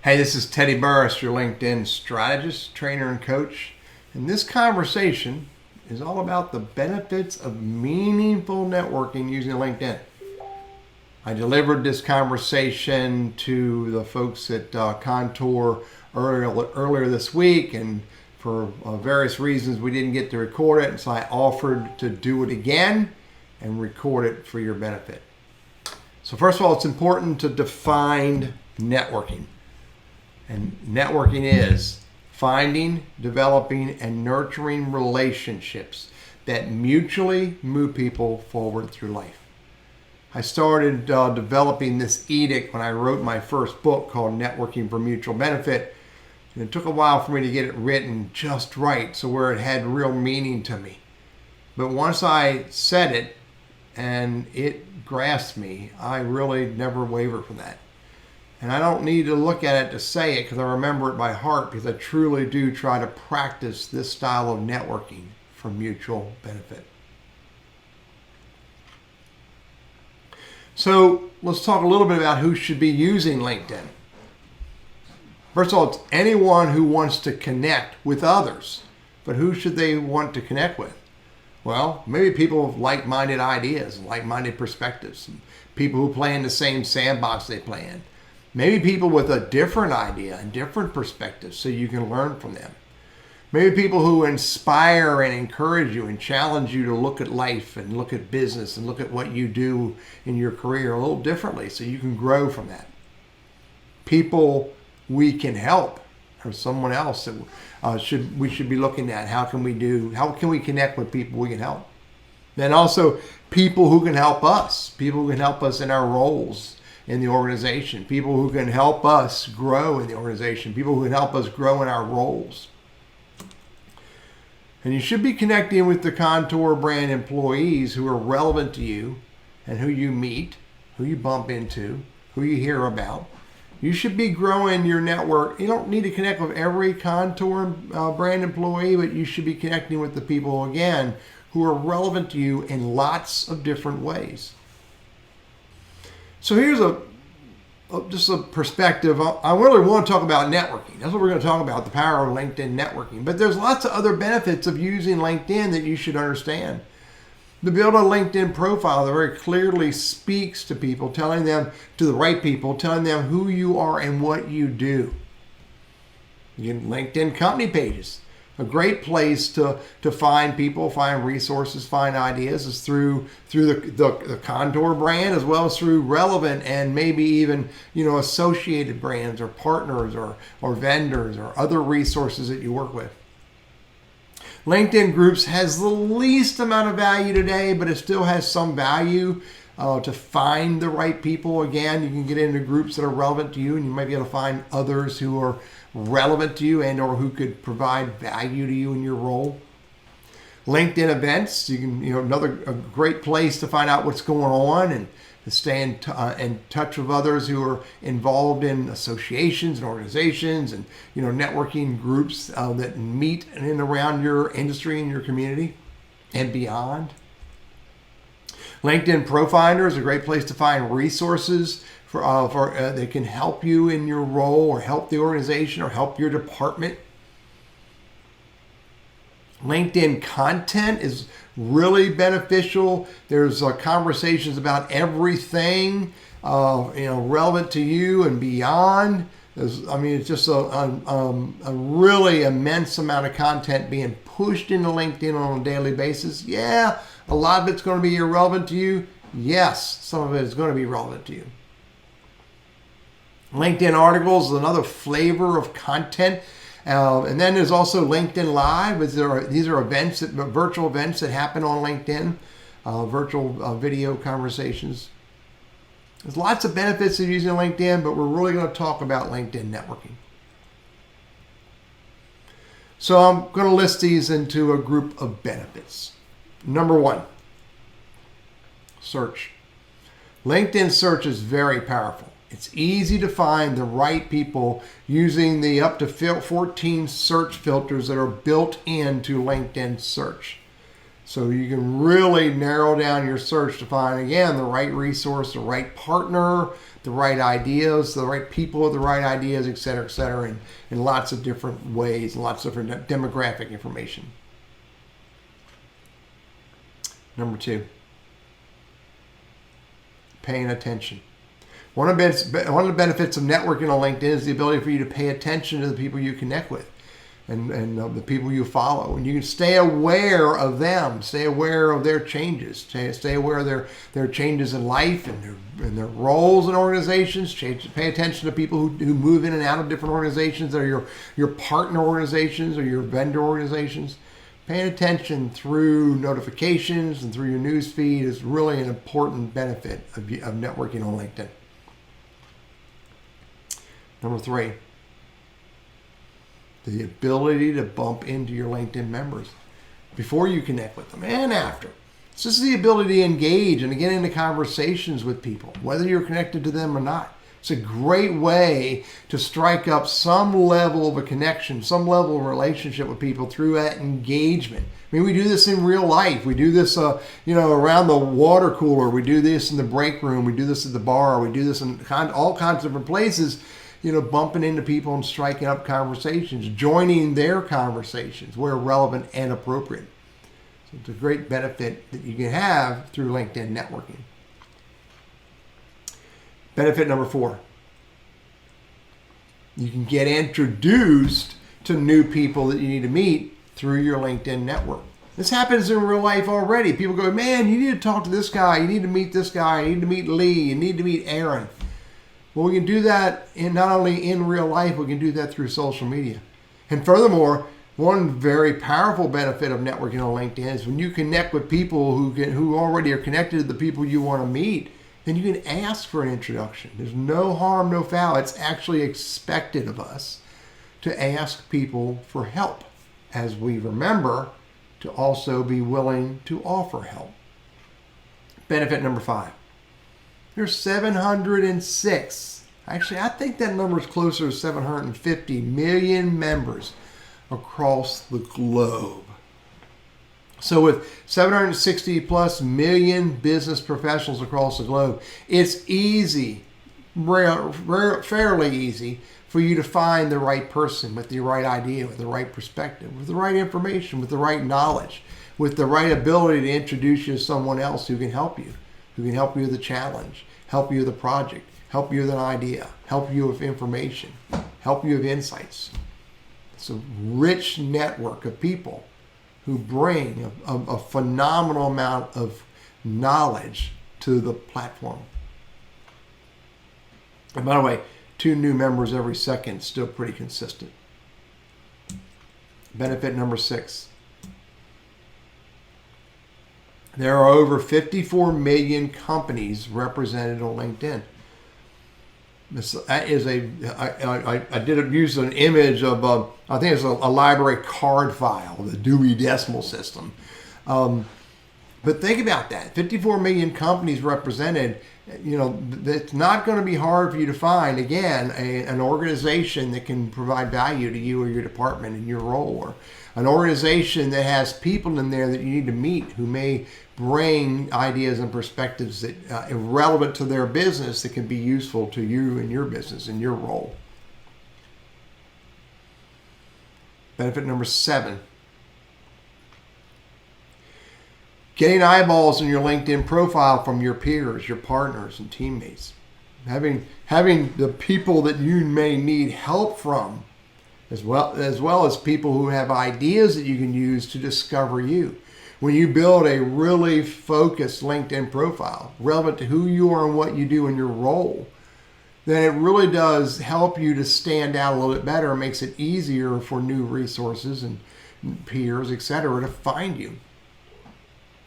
Hey, this is Teddy Burriss, your LinkedIn strategist, trainer, and coach. And this conversation is all about the benefits of meaningful networking using LinkedIn. I delivered this conversation to the folks at Kontoor earlier this week, and for various reasons we didn't get to record it, and so I offered to do it again and record it for your benefit. So first of all, it's important to define networking. And networking is finding, developing, and nurturing relationships that mutually move people forward through life. I started developing this edict when I wrote my first book called Networking for Mutual Benefit. And it took a while for me to get it written just right, so where it had real meaning to me. But once I said it and it grasped me, I really never wavered from that. And I don't need to look at it to say it because I remember it by heart, because I truly do try to practice this style of networking for mutual benefit. So let's talk a little bit about who should be using LinkedIn. First of all, it's anyone who wants to connect with others. But who should they want to connect with? Well, maybe people with like-minded ideas, like-minded perspectives, people who play in the same sandbox they play in. Maybe people with a different idea and different perspectives so you can learn from them. Maybe people who inspire and encourage you and challenge you to look at life and look at business and look at what you do in your career a little differently so you can grow from that. People we can help, or someone else that we should be looking at. How can we connect with people we can help? Then also people who can help us, people who can help us in our roles in the organization, people who can help us grow in the organization, people who can help us grow in our roles. And you should be connecting with the Kontoor brand employees who are relevant to you and who you meet, who you bump into, who you hear about. You should be growing your network. You don't need to connect with every Kontoor brand employee, but you should be connecting with the people, again, who are relevant to you in lots of different ways. So here's just a perspective. I really want to talk about networking. That's what we're going to talk about, the power of LinkedIn networking. But there's lots of other benefits of using LinkedIn that you should understand. To build a LinkedIn profile that very clearly speaks to people, telling them, to the right people, telling them who you are and what you do. You get LinkedIn company pages. A great place to find people, find resources, find ideas is through the Kontoor brand, as well as through relevant and maybe even associated brands or partners or vendors or other resources that you work with. LinkedIn Groups has the least amount of value today, but it still has some value to find the right people. Again, you can get into groups that are relevant to you, and you might be able to find others who are relevant to you and or who could provide value to you in your role. LinkedIn events, you can a great place to find out what's going on and to stay in touch with others who are involved in associations and organizations and networking groups that meet in and around your industry and your community and beyond. LinkedIn Profinder is a great place to find resources for that can help you in your role or help the organization or help your department. LinkedIn content is really beneficial. There's conversations about everything relevant to you and beyond. It's just a really immense amount of content being pushed into LinkedIn on a daily basis. Yeah, a lot of it's going to be irrelevant to you. Yes, some of it is going to be relevant to you. LinkedIn articles is another flavor of content. And then there's also LinkedIn Live. These are events, virtual events that happen on LinkedIn, virtual video conversations. There's lots of benefits of using LinkedIn, but we're really going to talk about LinkedIn networking. So I'm going to list these into a group of benefits. Number one, search. LinkedIn search is very powerful. It's easy to find the right people using the up to 14 search filters that are built into LinkedIn search. So you can really narrow down your search to find, again, the right resource, the right partner, the right ideas, the right people with the right ideas, et cetera, in lots of different ways, lots of different demographic information. Number 2, paying attention. One of the benefits of networking on LinkedIn is the ability for you to pay attention to the people you connect with and the people you follow. And you can stay aware of them, stay aware of their changes, stay aware of their changes in life and their roles in organizations. Pay attention to people who move in and out of different organizations that are your partner organizations or your vendor organizations. Paying attention through notifications and through your news feed is really an important benefit of networking on LinkedIn. Number 3, the ability to bump into your LinkedIn members before you connect with them and after. It's just the ability to engage and to get into conversations with people, whether you're connected to them or not. It's a great way to strike up some level of a connection, some level of relationship with people through that engagement. I mean, we do this in real life. We do this, around the water cooler. We do this in the break room. We do this at the bar. We do this in all kinds of different places. Bumping into people and striking up conversations, joining their conversations where relevant and appropriate. So it's a great benefit that you can have through LinkedIn networking. Benefit number 4, you can get introduced to new people that you need to meet through your LinkedIn network. This happens in real life already. People go, man, you need to talk to this guy. You need to meet this guy. You need to meet Lee. You need to meet Aaron. Well, we can do that not only in real life, we can do that through social media. And furthermore, one very powerful benefit of networking on LinkedIn is when you connect with people who already are connected to the people you want to meet, then you can ask for an introduction. There's no harm, no foul. It's actually expected of us to ask people for help, as we remember to also be willing to offer help. Benefit number 5. There's 706. Actually, I think that number is closer to 750 million members across the globe. So with 760 plus million business professionals across the globe, it's easy, fairly easy for you to find the right person with the right idea, with the right perspective, with the right information, with the right knowledge, with the right ability to introduce you to someone else who can help you with a challenge, help you with a project, help you with an idea, help you with information, help you with insights. It's a rich network of people who bring a phenomenal amount of knowledge to the platform. And by the way, 2 new members every second, still pretty consistent. Benefit number 6. There are over 54 million companies represented on LinkedIn. That is I did use an image of, I think it's a library card file, the Dewey Decimal System. But think about that, 54 million companies represented. It's not going to be hard for you to find, again, an organization that can provide value to you or your department and your role, or an organization that has people in there that you need to meet who may bring ideas and perspectives that are relevant to their business that can be useful to you and your business and your role. Benefit number 7. Getting eyeballs in your LinkedIn profile from your peers, your partners, and teammates. Having the people that you may need help from, as well as people who have ideas that you can use to discover you. When you build a really focused LinkedIn profile, relevant to who you are and what you do in your role, then it really does help you to stand out a little bit better. It makes it easier for new resources and peers, etc., to find you.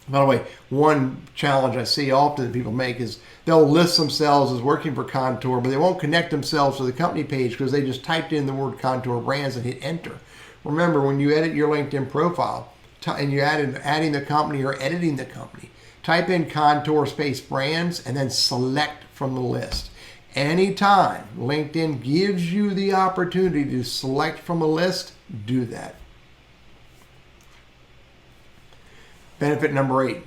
By the way, one challenge I see often that people make is they'll list themselves as working for Kontoor, but they won't connect themselves to the company page because they just typed in the word Kontoor Brands and hit enter. Remember, when you edit your LinkedIn profile and you're adding the company or editing the company, type in Kontoor space Brands and then select from the list. Anytime LinkedIn gives you the opportunity to select from a list, do that. Benefit number 8.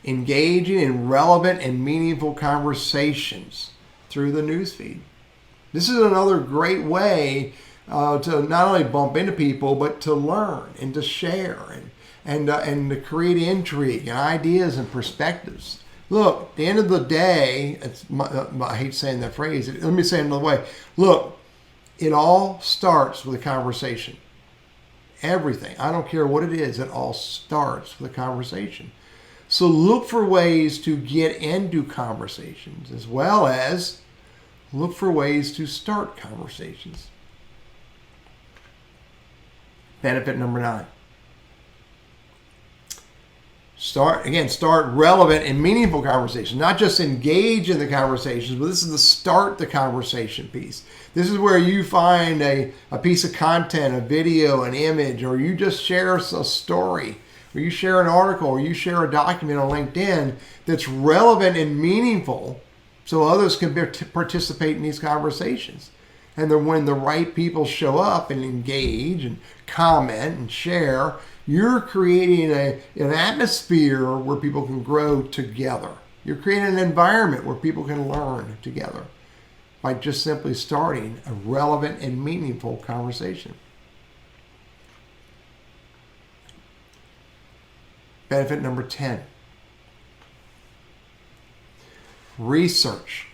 engaging in relevant and meaningful conversations through the newsfeed. This is another great way to not only bump into people, but to learn and to share and to create intrigue and ideas and perspectives. Look, at the end of the day, I hate saying that phrase. Let me say it another way. Look, it all starts with a conversation. Everything. I don't care what it is. It all starts with a conversation. So look for ways to get into conversations as well as look for ways to start conversations. Benefit number 9. Start relevant and meaningful conversations. Not just engage in the conversations, but this is the start the conversation piece. This is where you find a piece of content, a video, an image, or you just share a story, or you share an article, or you share a document on LinkedIn that's relevant and meaningful so others can participate in these conversations. And then when the right people show up and engage and comment and share, you're creating an atmosphere where people can grow together. You're creating an environment where people can learn together by just simply starting a relevant and meaningful conversation. Benefit number 10. Research.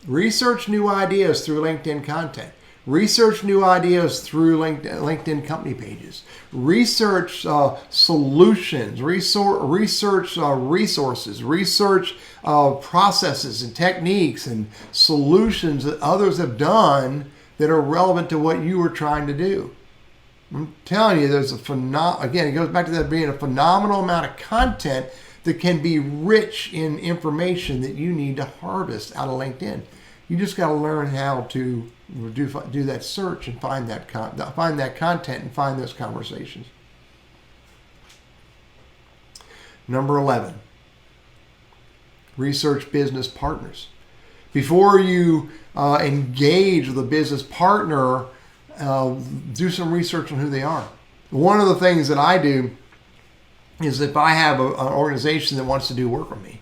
Research new ideas through LinkedIn content. Research new ideas through LinkedIn company pages. Research solutions. Research resources. Research processes and techniques and solutions that others have done that are relevant to what you were trying to do. I'm telling you, there's again, it goes back to that being a phenomenal amount of content that can be rich in information that you need to harvest out of LinkedIn. You just got to learn how to do that search and find that content and find those conversations. Number 11, research business partners. Before you engage with a business partner, do some research on who they are. One of the things that I do is if I have an organization that wants to do work with me,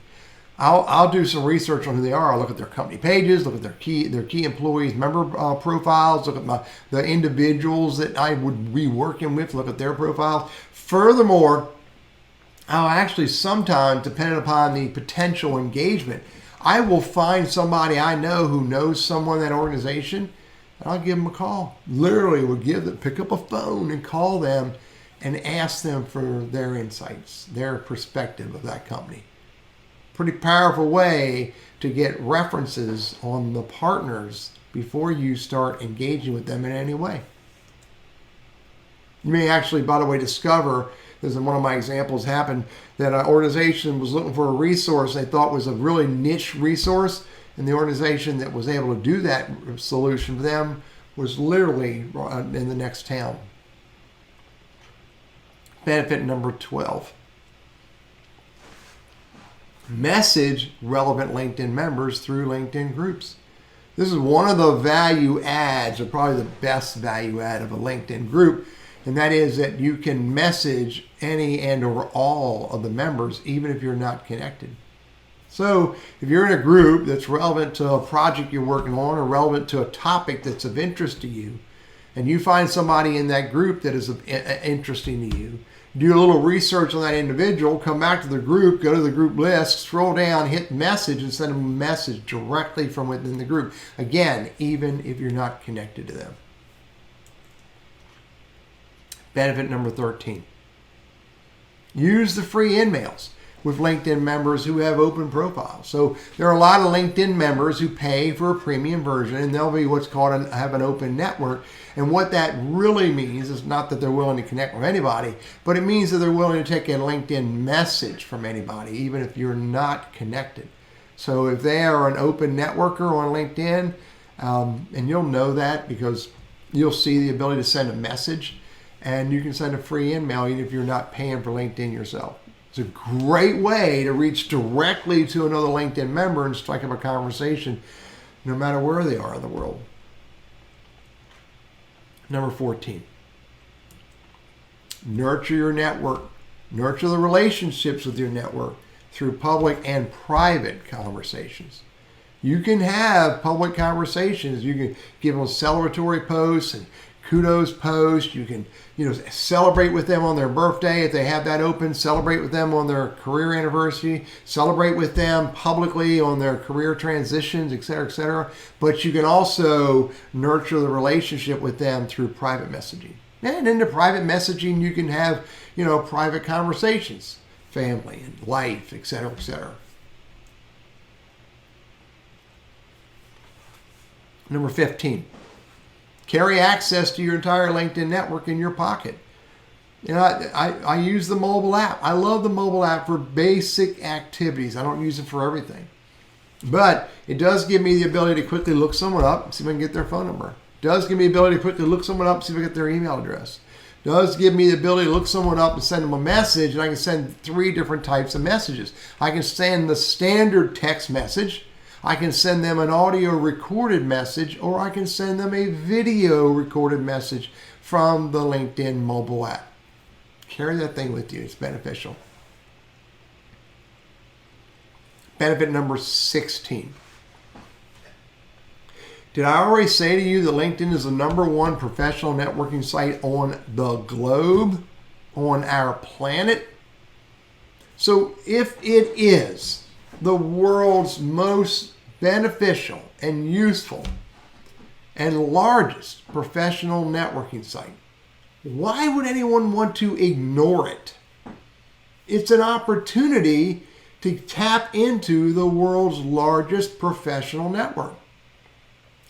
I'll do some research on who they are. I'll look at their company pages, look at their key employees, member profiles, look at the individuals that I would be working with, look at their profiles. Furthermore, I'll actually sometimes, depending upon the potential engagement, I will find somebody I know who knows someone in that organization, and I'll give them a call. Literally, pick up a phone and call them and ask them for their insights, their perspective of that company. Pretty powerful way to get references on the partners before you start engaging with them in any way. You may actually, by the way, discover, as in one of my examples happened, that an organization was looking for a resource they thought was a really niche resource, and the organization that was able to do that solution for them was literally in the next town. Benefit number 12. Message relevant LinkedIn members through LinkedIn groups. This is one of the value adds, or probably the best value add of a LinkedIn group, and that is that you can message any and or all of the members even if you're not connected. So if you're in a group that's relevant to a project you're working on or relevant to a topic that's of interest to you, and you find somebody in that group that is interesting to you, do a little research on that individual, come back to the group, go to the group list, scroll down, hit message, and send them a message directly from within the group. Again, even if you're not connected to them. Benefit number 13. Use the free emails with LinkedIn members who have open profiles. So there are a lot of LinkedIn members who pay for a premium version, and they'll be what's called have an open network. And what that really means is not that they're willing to connect with anybody, but it means that they're willing to take a LinkedIn message from anybody, even if you're not connected. So if they are an open networker on LinkedIn, and you'll know that because you'll see the ability to send a message, and you can send a free email even if you're not paying for LinkedIn yourself. It's a great way to reach directly to another LinkedIn member and strike up a conversation no matter where they are in the world. Number 14. Nurture your network. Nurture the relationships with your network through public and private conversations. You can have public conversations. You can give them celebratory posts and kudos posts. You can, celebrate with them on their birthday if they have that open. Celebrate with them on their career anniversary. Celebrate with them publicly on their career transitions, et cetera, et cetera. But you can also nurture the relationship with them through private messaging. And in the private messaging, you can have, private conversations, family and life, et cetera, et cetera. Number 15, carry access to your entire LinkedIn network in your pocket. I use the mobile app. I love the mobile app for basic activities. I don't use it for everything. But it does give me the ability to quickly look someone up and see if I can get their phone number. It does give me the ability to quickly look someone up and see if I can get their email address. It does give me the ability to look someone up and send them a message, and I can send 3 different types of messages. I can send the standard text message. I can send them an audio recorded message, or I can send them a video recorded message from the LinkedIn mobile app. Carry that thing with you. It's beneficial. Benefit number 16. Did I already say to you that LinkedIn is the #1 professional networking site on the globe, on our planet? So if it is the world's most beneficial and useful and largest professional networking site, why would anyone want to ignore it? It's an opportunity to tap into the world's largest professional network.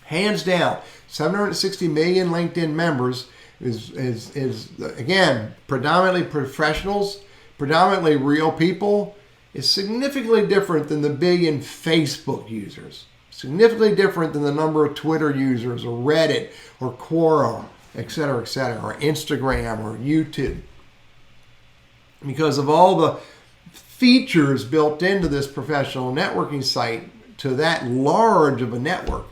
Hands down, 760 million LinkedIn members is again, predominantly professionals, predominantly real people. Is significantly different than the billion Facebook users, significantly different than the number of Twitter users or Reddit or Quora, et cetera, or Instagram or YouTube. Because of all the features built into this professional networking site to that large of a network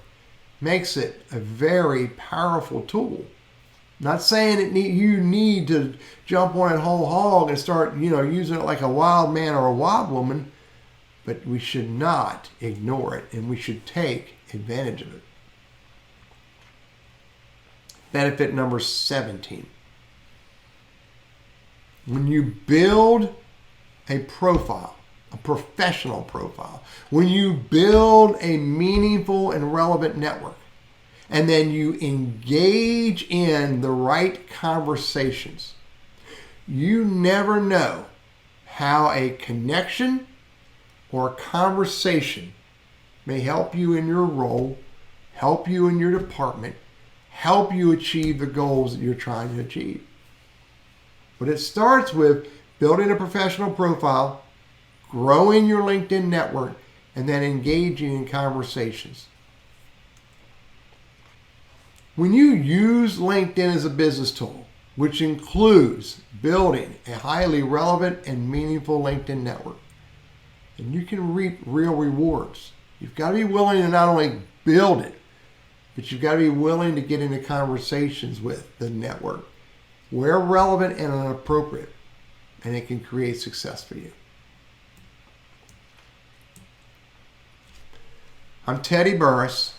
makes it a very powerful tool. Not saying you need to jump on it whole hog and start, using it like a wild man or a wild woman, but we should not ignore it, and we should take advantage of it. Benefit number 17. When you build a profile, a professional profile, when you build a meaningful and relevant network, and then you engage in the right conversations, you never know how a connection or a conversation may help you in your role, help you in your department, help you achieve the goals that you're trying to achieve. But it starts with building a professional profile, growing your LinkedIn network, and then engaging in conversations. When you use LinkedIn as a business tool, which includes building a highly relevant and meaningful LinkedIn network, and you can reap real rewards. You've got to be willing to not only build it, but you've got to be willing to get into conversations with the network where relevant and appropriate, and it can create success for you. I'm Teddy Burriss,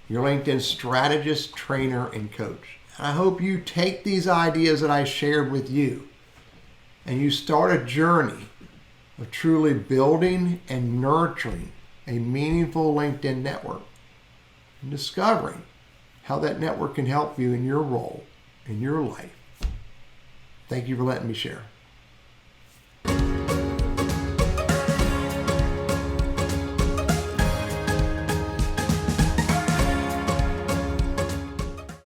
your LinkedIn strategist, trainer, and coach. And I hope you take these ideas that I shared with you and you start a journey of truly building and nurturing a meaningful LinkedIn network and discovering how that network can help you in your role, in your life. Thank you for letting me share.